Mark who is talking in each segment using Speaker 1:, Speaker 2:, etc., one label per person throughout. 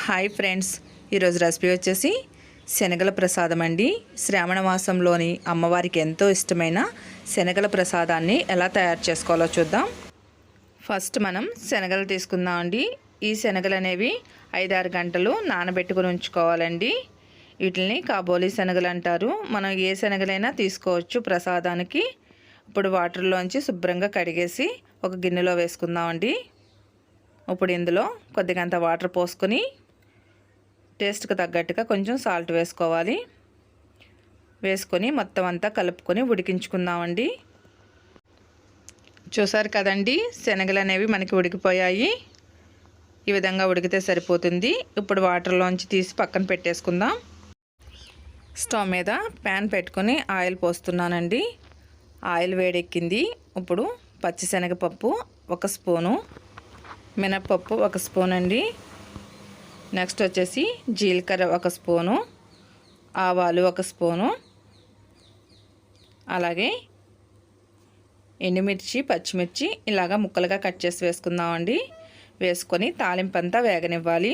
Speaker 1: Hi friends, ఈరోజు recipe వచ్చేసి శనగల ప్రసాదం అండి. శ్రావణ మాసంలోని అమ్మవారికి ఎంతో ఇష్టమైన శనగల ప్రసాదాన్ని ఎలా తయారు చేసుకోవాలో చూద్దాం. ఫస్ట్ మనం శనగలు తీసుకుందాం అండి. ఈ శనగలు అనేవి 5-6 గంటలు నానబెట్టుకుని ఉంచుకోవాలండి. వీటిని కాబోలి శనగలు అంటారు. మనం ఏ శనగలైనా తీసుకోవచ్చు ప్రసాదానికి. ఇప్పుడు వాటర్లోంచి శుభ్రంగా కడిగేసి ఒక గిన్నెలో వేసుకుందామండి. ఇప్పుడు ఇందులో కొద్దిగంత వాటర్ పోసుకొని టేస్ట్కి తగ్గట్టుగా కొంచెం సాల్ట్ వేసుకోవాలి. వేసుకొని మొత్తం అంతా కలుపుకొని ఉడికించుకుందామండి. చూసారు కదండి, శనగలు అనేవి మనకి ఉడికిపోయాయి. ఈ విధంగా ఉడికితే సరిపోతుంది. ఇప్పుడు వాటర్లోంచి తీసి పక్కన పెట్టేసుకుందాం. స్టవ్ మీద ప్యాన్ పెట్టుకొని ఆయిల్ పోస్తున్నానండి. ఆయిల్ వేడెక్కింది. ఇప్పుడు పచ్చిశనగపప్పు 1 స్పూను, మినప్పప్పు 1 స్పూన్ అండి. నెక్స్ట్ వచ్చేసి జీలకర్ర 1 స్పూను, ఆవాలు 1 స్పూను, అలాగే ఎండుమిర్చి, పచ్చిమిర్చి ఇలాగా ముక్కలుగా కట్ చేసి వేసుకుందామండి. వేసుకొని తాలింపు అంతా వేగనివ్వాలి.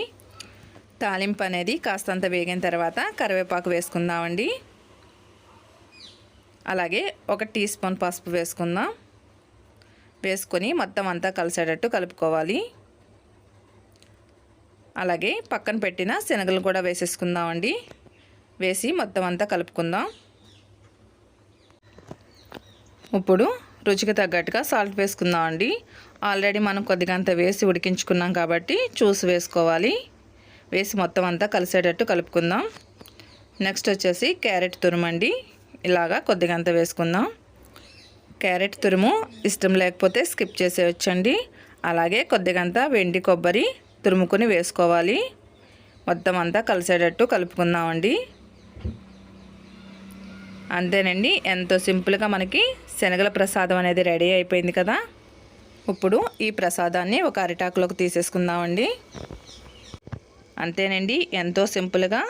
Speaker 1: తాలింపు అనేది కాస్తంత వేగిన తర్వాత కరివేపాకు వేసుకుందామండి. అలాగే 1 టీ స్పూన్ పసుపు వేసుకుందాం. వేసుకొని మొత్తం అంతా కలిసేటట్టు కలుపుకోవాలి. అలాగే పక్కన పెట్టిన శనగలు కూడా వేసేసుకుందామండి. వేసి మొత్తం అంతా కలుపుకుందాం. ఇప్పుడు రుచికి తగ్గట్టుగా సాల్ట్ వేసుకుందామండి. ఆల్రెడీ మనం కొద్దిగంత వేసి ఉడికించుకున్నాం కాబట్టి చూసి వేసుకోవాలి. వేసి మొత్తం అంతా కలిసేటట్టు కలుపుకుందాం. నెక్స్ట్ వచ్చేసి క్యారెట్ తురుమండి. ఇలాగా కొద్దిగంత వేసుకుందాం. క్యారెట్ తురుము ఇష్టం లేకపోతే స్కిప్ చేసేయచ్చండి. అలాగే కొద్దిగంత వెండి కొబ్బరి తురుముకొని వేసుకోవాలి. మొత్తం అంతా కలిసేటట్టు కలుపుకుందామండి. అంతేనండి, ఎంతో సింపుల్గా మనకి శనగల ప్రసాదం అనేది రెడీ అయిపోయింది కదా. ఇప్పుడు ఈ ప్రసాదాన్ని ఒక అరిటాకులోకి తీసేసుకుందామండి. అంతేనండి, ఎంతో సింపుల్గా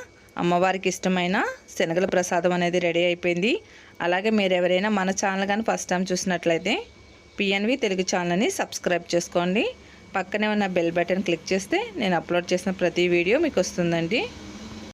Speaker 1: అమ్మవారికి ఇష్టమైన శనగల ప్రసాదం అనేది రెడీ అయిపోయింది. అలాగే మీరు ఎవరైనా మన ఛానల్ కానీ ఫస్ట్ టైం చూసినట్లయితే పిఎన్వి తెలుగు ఛానల్ని సబ్స్క్రైబ్ చేసుకోండి. పక్కనే ఉన్న బెల్ బటన్ క్లిక్ చేస్తే నేను అప్లోడ్ చేసిన ప్రతి వీడియో మీకు వస్తుందండి.